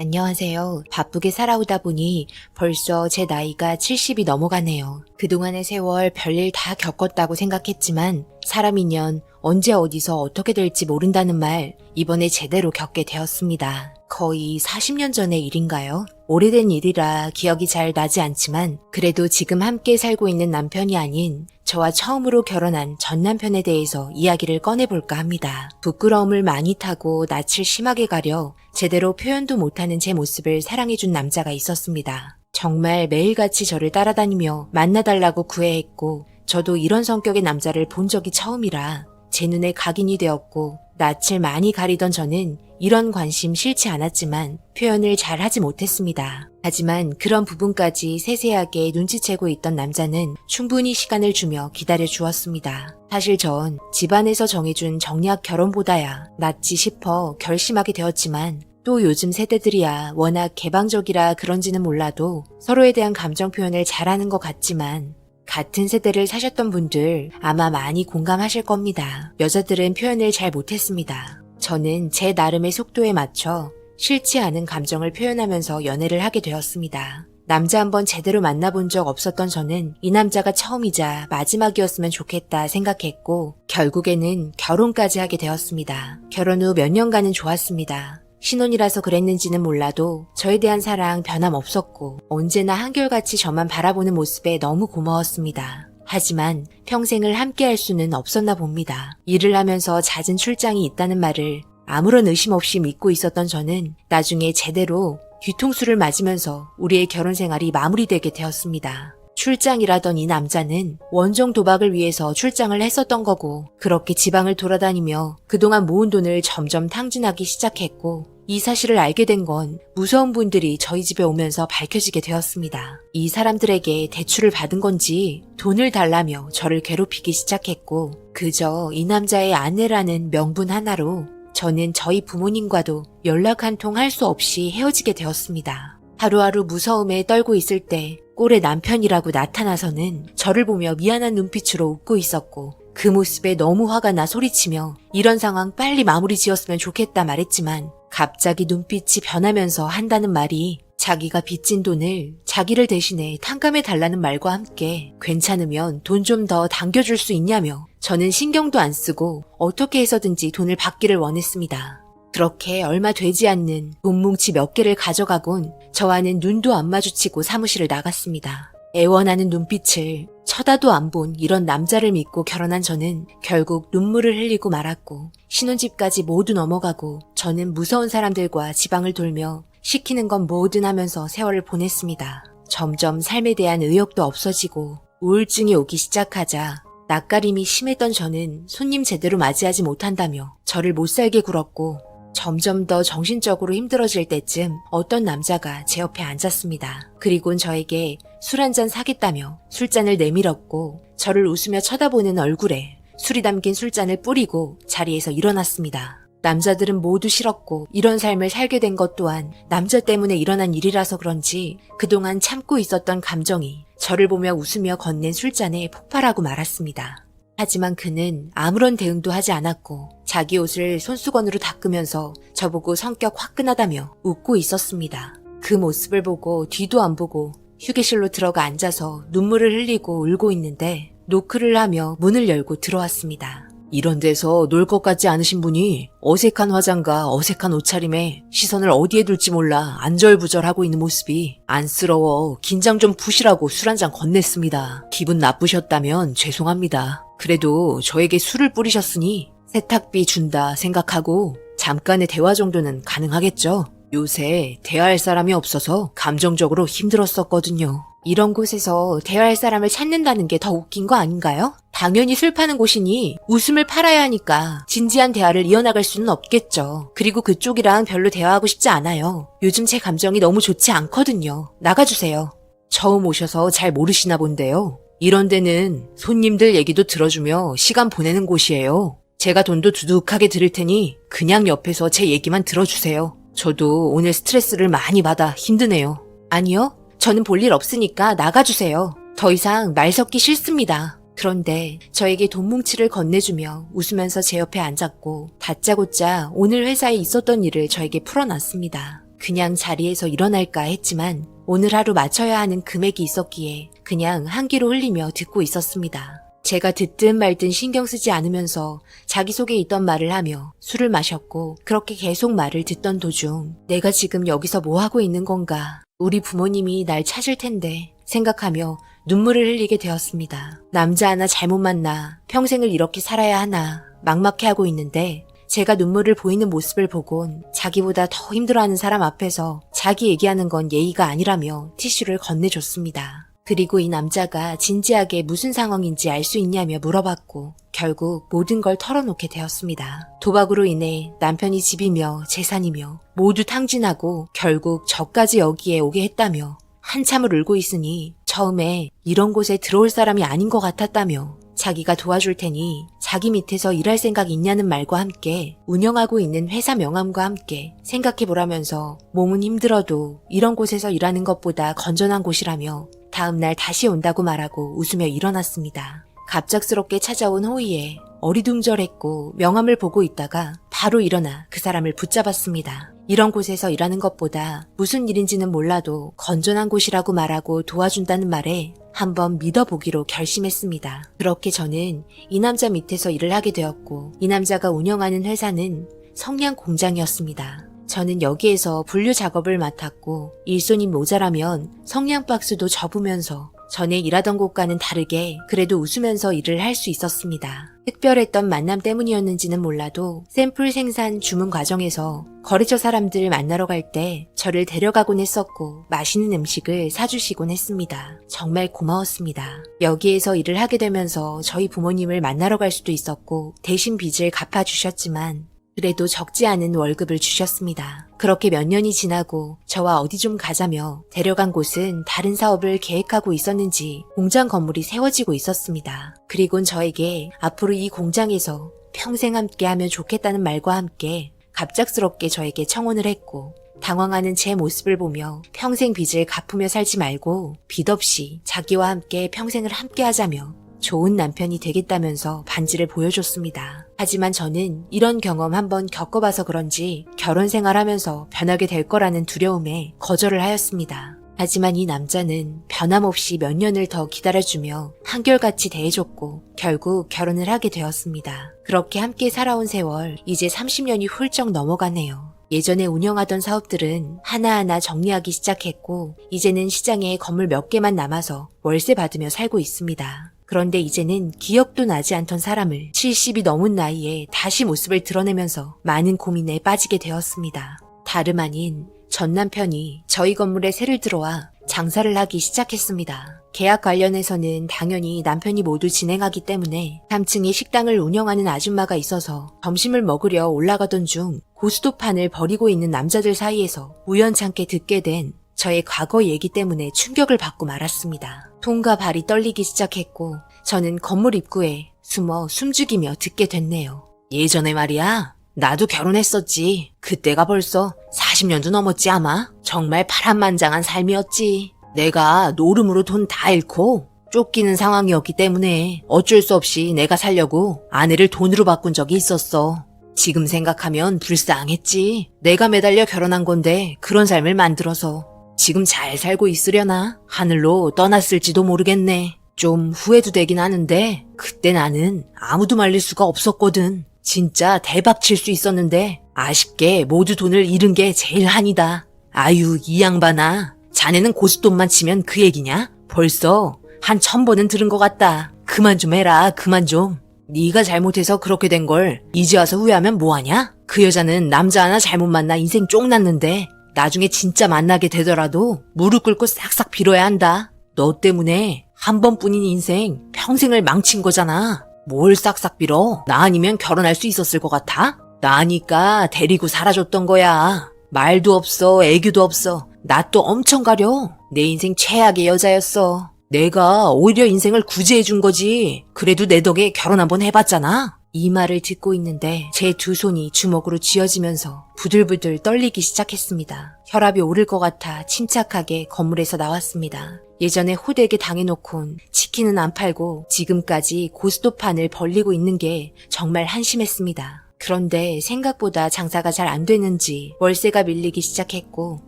안녕하세요. 바쁘게 살아오다 보니 벌써 제 나이가 70이 넘어가네요. 그동안의 세월 별일 다 겪었다고 생각했지만 사람이면 언제 어디서 어떻게 될지 모른다는 말 이번에 제대로 겪게 되었습니다. 거의 40년 전의 일인가요? 오래된 일이라 기억이 잘 나지 않지만 그래도 지금 함께 살고 있는 남편이 아닌 저와 처음으로 결혼한 전 남편에 대해서 이야기를 꺼내볼까 합니다. 부끄러움을 많이 타고 낯을 심하게 가려 제대로 표현도 못하는 제 모습을 사랑해준 남자가 있었습니다. 정말 매일같이 저를 따라다니며 만나달라고 구애했고 저도 이런 성격의 남자를 본 적이 처음이라 제 눈에 각인이 되었고 낯을 많이 가리던 저는 이런 관심 싫지 않았지만 표현을 잘 하지 못했습니다. 하지만 그런 부분까지 세세하게 눈치채고 있던 남자는 충분히 시간을 주며 기다려 주었습니다. 사실 전 집안에서 정해준 정략 결혼보다야 낫지 싶어 결심하게 되었지만 또 요즘 세대들이야 워낙 개방적이라 그런지는 몰라도 서로에 대한 감정 표현을 잘하는 것 같지만 같은 세대를 사셨던 분들 아마 많이 공감하실 겁니다. 여자들은 표현을 잘 못했습니다. 저는 제 나름의 속도에 맞춰 싫지 않은 감정을 표현하면서 연애를 하게 되었습니다. 남자 한번 제대로 만나본 적 없었던 저는 이 남자가 처음이자 마지막이었으면 좋겠다 생각했고 결국에는 결혼까지 하게 되었습니다. 결혼 후 몇 년간은 좋았습니다. 신혼이라서 그랬는지는 몰라도 저에 대한 사랑 변함없었고 언제나 한결같이 저만 바라보는 모습에 너무 고마웠습니다. 하지만 평생을 함께할 수는 없었나 봅니다. 일을 하면서 잦은 출장이 있다는 말을 아무런 의심 없이 믿고 있었던 저는 나중에 제대로 뒤통수를 맞으면서 우리의 결혼 생활이 마무리되게 되었습니다. 출장이라던 이 남자는 원정 도박을 위해서 출장을 했었던 거고 그렇게 지방을 돌아다니며 그동안 모은 돈을 점점 탕진하기 시작했고 이 사실을 알게 된 건 무서운 분들이 저희 집에 오면서 밝혀지게 되었습니다. 이 사람들에게 대출을 받은 건지 돈을 달라며 저를 괴롭히기 시작했고 그저 이 남자의 아내라는 명분 하나로 저는 저희 부모님과도 연락 한 통 할 수 없이 헤어지게 되었습니다. 하루하루 무서움에 떨고 있을 때 꼴의 남편이라고 나타나서는 저를 보며 미안한 눈빛으로 웃고 있었고 그 모습에 너무 화가 나 소리치며 이런 상황 빨리 마무리 지었으면 좋겠다 말했지만 갑자기 눈빛이 변하면서 한다는 말이 자기가 빚진 돈을 자기를 대신해 탕감해 달라는 말과 함께 괜찮으면 돈 좀 더 당겨줄 수 있냐며 저는 신경도 안 쓰고 어떻게 해서든지 돈을 받기를 원했습니다. 그렇게 얼마 되지 않는 돈 뭉치 몇 개를 가져가곤 저와는 눈도 안 마주치고 사무실을 나갔습니다. 애원하는 눈빛을 쳐다도 안 본 이런 남자를 믿고 결혼한 저는 결국 눈물을 흘리고 말았고 신혼집까지 모두 넘어가고 저는 무서운 사람들과 지방을 돌며 시키는 건 뭐든 하면서 세월을 보냈습니다. 점점 삶에 대한 의욕도 없어지고 우울증이 오기 시작하자 낯가림이 심했던 저는 손님 제대로 맞이하지 못한다며 저를 못살게 굴었고 점점 더 정신적으로 힘들어질 때쯤 어떤 남자가 제 옆에 앉았습니다. 그리곤 저에게 술 한잔 사겠다며 술잔을 내밀었고 저를 웃으며 쳐다보는 얼굴에 술이 담긴 술잔을 뿌리고 자리에서 일어났습니다. 남자들은 모두 싫었고 이런 삶을 살게 된 것 또한 남자 때문에 일어난 일이라서 그런지 그동안 참고 있었던 감정이 저를 보며 웃으며 건넨 술잔에 폭발하고 말았습니다. 하지만 그는 아무런 대응도 하지 않았고 자기 옷을 손수건으로 닦으면서 저보고 성격 화끈하다며 웃고 있었습니다. 그 모습을 보고 뒤도 안 보고 휴게실로 들어가 앉아서 눈물을 흘리고 울고 있는데 노크를 하며 문을 열고 들어왔습니다. 이런 데서 놀 것 같지 않으신 분이 어색한 화장과 어색한 옷차림에 시선을 어디에 둘지 몰라 안절부절하고 있는 모습이 안쓰러워 긴장 좀 푸시라고 술 한 잔 건넸습니다. 기분 나쁘셨다면 죄송합니다. 그래도 저에게 술을 뿌리셨으니 세탁비 준다 생각하고 잠깐의 대화 정도는 가능하겠죠? 요새 대화할 사람이 없어서 감정적으로 힘들었었거든요. 이런 곳에서 대화할 사람을 찾는다는 게 더 웃긴 거 아닌가요? 당연히 술 파는 곳이니 웃음을 팔아야 하니까 진지한 대화를 이어나갈 수는 없겠죠. 그리고 그쪽이랑 별로 대화하고 싶지 않아요. 요즘 제 감정이 너무 좋지 않거든요. 나가주세요. 처음 오셔서 잘 모르시나 본데요. 이런 데는 손님들 얘기도 들어주며 시간 보내는 곳이에요. 제가 돈도 두둑하게 드릴 테니 그냥 옆에서 제 얘기만 들어주세요. 저도 오늘 스트레스를 많이 받아 힘드네요. 아니요. 저는 볼 일 없으니까 나가주세요. 더 이상 말 섞기 싫습니다. 그런데 저에게 돈 뭉치를 건네주며 웃으면서 제 옆에 앉았고 다짜고짜 오늘 회사에 있었던 일을 저에게 풀어놨습니다. 그냥 자리에서 일어날까 했지만 오늘 하루 맞춰야 하는 금액이 있었기에 그냥 한기로 흘리며 듣고 있었습니다. 제가 듣든 말든 신경 쓰지 않으면서 자기 속에 있던 말을 하며 술을 마셨고 그렇게 계속 말을 듣던 도중 내가 지금 여기서 뭐 하고 있는 건가? 우리 부모님이 날 찾을 텐데 생각하며 눈물을 흘리게 되었습니다. 남자 하나 잘못 만나 평생을 이렇게 살아야 하나 막막해하고 있는데 제가 눈물을 보이는 모습을 보곤 자기보다 더 힘들어하는 사람 앞에서 자기 얘기하는 건 예의가 아니라며 티슈를 건네줬습니다. 그리고 이 남자가 진지하게 무슨 상황인지 알 수 있냐며 물어봤고 결국 모든 걸 털어놓게 되었습니다. 도박으로 인해 남편이 집이며 재산이며 모두 탕진하고 결국 저까지 여기에 오게 했다며 한참을 울고 있으니 처음에 이런 곳에 들어올 사람이 아닌 것 같았다며 자기가 도와줄 테니 자기 밑에서 일할 생각 있냐는 말과 함께 운영하고 있는 회사 명함과 함께 생각해보라면서 몸은 힘들어도 이런 곳에서 일하는 것보다 건전한 곳이라며 다음날 다시 온다고 말하고 웃으며 일어났습니다. 갑작스럽게 찾아온 호의에 어리둥절했고 명함을 보고 있다가 바로 일어나 그 사람을 붙잡았습니다. 이런 곳에서 일하는 것보다 무슨 일인지는 몰라도 건전한 곳이라고 말하고 도와준다는 말에 한번 믿어보기로 결심했습니다. 그렇게 저는 이 남자 밑에서 일을 하게 되었고 이 남자가 운영하는 회사는 성냥 공장이었습니다. 저는 여기에서 분류 작업을 맡았고 일손이 모자라면 성냥 박스도 접으면서 전에 일하던 곳과는 다르게 그래도 웃으면서 일을 할 수 있었습니다. 특별했던 만남 때문이었는지는 몰라도 샘플 생산 주문 과정에서 거래처 사람들 만나러 갈 때 저를 데려가곤 했었고 맛있는 음식을 사주시곤 했습니다. 정말 고마웠습니다. 여기에서 일을 하게 되면서 저희 부모님을 만나러 갈 수도 있었고 대신 빚을 갚아주셨지만 그래도 적지 않은 월급을 주셨습니다. 그렇게 몇 년이 지나고 저와 어디 좀 가자며 데려간 곳은 다른 사업을 계획하고 있었는지 공장 건물이 세워지고 있었습니다. 그리곤 저에게 앞으로 이 공장에서 평생 함께하면 좋겠다는 말과 함께 갑작스럽게 저에게 청혼을 했고 당황하는 제 모습을 보며 평생 빚을 갚으며 살지 말고 빚 없이 자기와 함께 평생을 함께하자며 좋은 남편이 되겠다면서 반지를 보여줬습니다. 하지만 저는 이런 경험 한번 겪어봐서 그런지 결혼 생활하면서 변하게 될 거라는 두려움에 거절을 하였습니다. 하지만 이 남자는 변함없이 몇 년을 더 기다려주며 한결같이 대해줬고 결국 결혼을 하게 되었습니다. 그렇게 함께 살아온 세월 이제 30년이 훌쩍 넘어가네요. 예전에 운영하던 사업들은 하나하나 정리하기 시작했고 이제는 시장에 건물 몇 개만 남아서 월세 받으며 살고 있습니다. 그런데 이제는 기억도 나지 않던 사람을 70이 넘은 나이에 다시 모습을 드러내면서 많은 고민에 빠지게 되었습니다. 다름 아닌 전 남편이 저희 건물에 새를 들어와 장사를 하기 시작했습니다. 계약 관련해서는 당연히 남편이 모두 진행하기 때문에 3층에 식당을 운영하는 아줌마가 있어서 점심을 먹으려 올라가던 중 고스톱판을 버리고 있는 남자들 사이에서 우연찮게 듣게 된 저의 과거 얘기 때문에 충격을 받고 말았습니다. 손과 발이 떨리기 시작했고 저는 건물 입구에 숨어 숨죽이며 듣게 됐네요. 예전에 말이야. 나도 결혼했었지. 그때가 벌써 40년도 넘었지 아마. 정말 파란만장한 삶이었지. 내가 노름으로 돈 다 잃고 쫓기는 상황이었기 때문에 어쩔 수 없이 내가 살려고 아내를 돈으로 바꾼 적이 있었어. 지금 생각하면 불쌍했지. 내가 매달려 결혼한 건데 그런 삶을 만들어서 지금 잘 살고 있으려나? 하늘로 떠났을지도 모르겠네. 좀 후회도 되긴 하는데 그때 나는 아무도 말릴 수가 없었거든. 진짜 대박 칠 수 있었는데 아쉽게 모두 돈을 잃은 게 제일 한이다. 아유 이 양반아. 자네는 고스톱만 치면 그 얘기냐? 벌써 한 1000번은 들은 것 같다. 그만 좀 해라 그만 좀. 네가 잘못해서 그렇게 된 걸 이제 와서 후회하면 뭐하냐? 그 여자는 남자 하나 잘못 만나 인생 쫑났는데 나중에 진짜 만나게 되더라도 무릎 꿇고 싹싹 빌어야 한다. 너 때문에 한 번뿐인 인생 평생을 망친 거잖아. 뭘 싹싹 빌어? 나 아니면 결혼할 수 있었을 것 같아? 나니까 데리고 살아줬던 거야. 말도 없어 애교도 없어. 나 또 엄청 가려. 내 인생 최악의 여자였어. 내가 오히려 인생을 구제해준 거지. 그래도 내 덕에 결혼 한번 해봤잖아. 이 말을 듣고 있는데 제 두 손이 주먹으로 쥐어지면서 부들부들 떨리기 시작했습니다. 혈압이 오를 것 같아 침착하게 건물에서 나왔습니다. 예전에 호되게 당해놓곤 치킨은 안 팔고 지금까지 고스톱판을 벌리고 있는 게 정말 한심했습니다. 그런데 생각보다 장사가 잘 안 되는지 월세가 밀리기 시작했고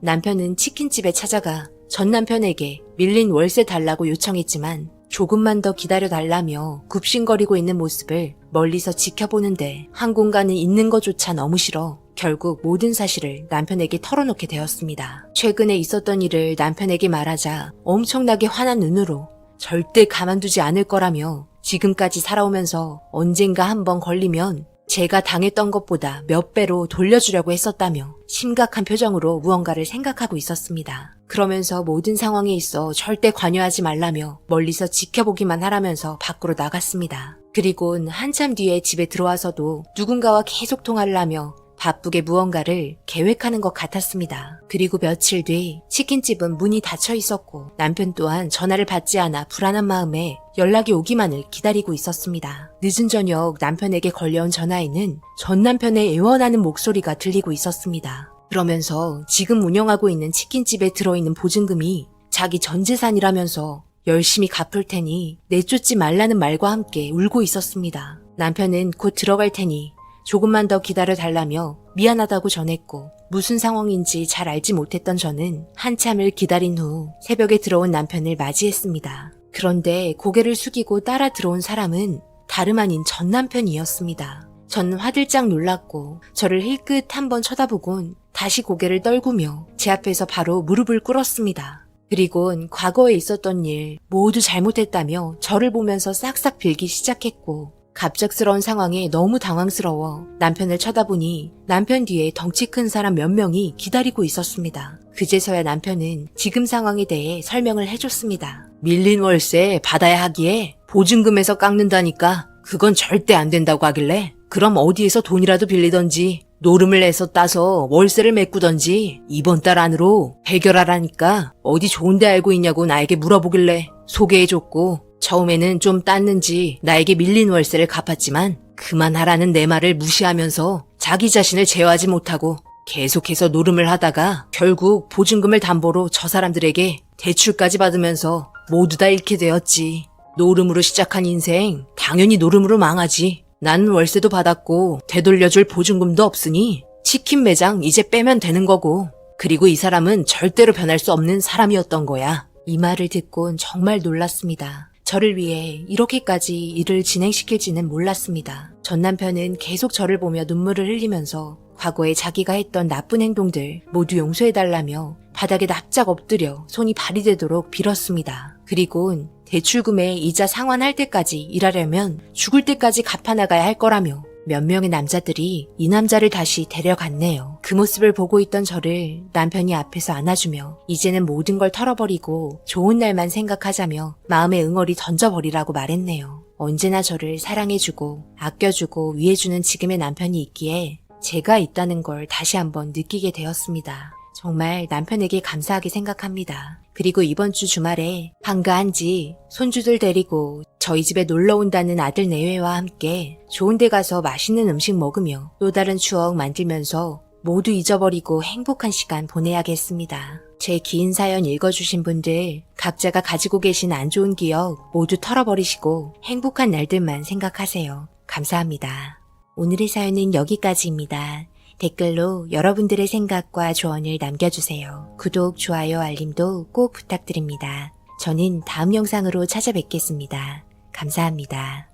남편은 치킨집에 찾아가 전 남편에게 밀린 월세 달라고 요청했지만 조금만 더 기다려달라며 굽신거리고 있는 모습을 멀리서 지켜보는데 한 공간에 있는 것조차 너무 싫어 결국 모든 사실을 남편에게 털어놓게 되었습니다. 최근에 있었던 일을 남편에게 말하자 엄청나게 화난 눈으로 절대 가만두지 않을 거라며 지금까지 살아오면서 언젠가 한번 걸리면 제가 당했던 것보다 몇 배로 돌려주려고 했었다며 심각한 표정으로 무언가를 생각하고 있었습니다. 그러면서 모든 상황에 있어 절대 관여하지 말라며 멀리서 지켜보기만 하라면서 밖으로 나갔습니다. 그리곤 한참 뒤에 집에 들어와서도 누군가와 계속 통화를 하며 바쁘게 무언가를 계획하는 것 같았습니다. 그리고 며칠 뒤 치킨집은 문이 닫혀 있었고 남편 또한 전화를 받지 않아 불안한 마음에 연락이 오기만을 기다리고 있었습니다. 늦은 저녁 남편에게 걸려온 전화에는 전 남편의 애원하는 목소리가 들리고 있었습니다. 그러면서 지금 운영하고 있는 치킨집에 들어있는 보증금이 자기 전 재산이라면서 열심히 갚을 테니 내쫓지 말라는 말과 함께 울고 있었습니다. 남편은 곧 들어갈 테니 조금만 더 기다려달라며 미안하다고 전했고 무슨 상황인지 잘 알지 못했던 저는 한참을 기다린 후 새벽에 들어온 남편을 맞이했습니다. 그런데 고개를 숙이고 따라 들어온 사람은 다름 아닌 전 남편이었습니다. 저는 화들짝 놀랐고 저를 힐끗 한번 쳐다보곤 다시 고개를 떨구며 제 앞에서 바로 무릎을 꿇었습니다. 그리곤 과거에 있었던 일 모두 잘못했다며 저를 보면서 싹싹 빌기 시작했고 갑작스러운 상황에 너무 당황스러워 남편을 쳐다보니 남편 뒤에 덩치 큰 사람 몇 명이 기다리고 있었습니다. 그제서야 남편은 지금 상황에 대해 설명을 해줬습니다. 밀린 월세 받아야 하기에 보증금에서 깎는다니까 그건 절대 안 된다고 하길래 그럼 어디에서 돈이라도 빌리던지 노름을 내서 따서 월세를 메꾸던지 이번 달 안으로 해결하라니까 어디 좋은 데 알고 있냐고 나에게 물어보길래 소개해줬고 처음에는 좀 땄는지 나에게 밀린 월세를 갚았지만 그만하라는 내 말을 무시하면서 자기 자신을 제어하지 못하고 계속해서 노름을 하다가 결국 보증금을 담보로 저 사람들에게 대출까지 받으면서 모두 다 잃게 되었지. 노름으로 시작한 인생 당연히 노름으로 망하지. 나는 월세도 받았고 되돌려줄 보증금도 없으니 치킨 매장 이제 빼면 되는 거고 그리고 이 사람은 절대로 변할 수 없는 사람이었던 거야. 이 말을 듣곤 정말 놀랐습니다. 저를 위해 이렇게까지 일을 진행시킬지는 몰랐습니다. 전 남편은 계속 저를 보며 눈물을 흘리면서 과거에 자기가 했던 나쁜 행동들 모두 용서해달라며 바닥에 납작 엎드려 손이 발이 되도록 빌었습니다. 그리곤 대출금에 이자 상환할 때까지 일하려면 죽을 때까지 갚아나가야 할 거라며 몇 명의 남자들이 이 남자를 다시 데려갔네요. 그 모습을 보고 있던 저를 남편이 앞에서 안아주며 이제는 모든 걸 털어버리고 좋은 날만 생각하자며 마음의 응어리 던져버리라고 말했네요. 언제나 저를 사랑해주고 아껴주고 위해주는 지금의 남편이 있기에 제가 있다는 걸 다시 한번 느끼게 되었습니다. 정말 남편에게 감사하게 생각합니다. 그리고 이번 주 주말에 한가한지 손주들 데리고 저희 집에 놀러 온다는 아들 내외와 함께 좋은 데 가서 맛있는 음식 먹으며 또 다른 추억 만들면서 모두 잊어버리고 행복한 시간 보내야겠습니다. 제 긴 사연 읽어주신 분들 각자가 가지고 계신 안 좋은 기억 모두 털어버리시고 행복한 날들만 생각하세요. 감사합니다. 오늘의 사연은 여기까지입니다. 댓글로 여러분들의 생각과 조언을 남겨주세요. 구독, 좋아요, 알림도 꼭 부탁드립니다. 저는 다음 영상으로 찾아뵙겠습니다. 감사합니다.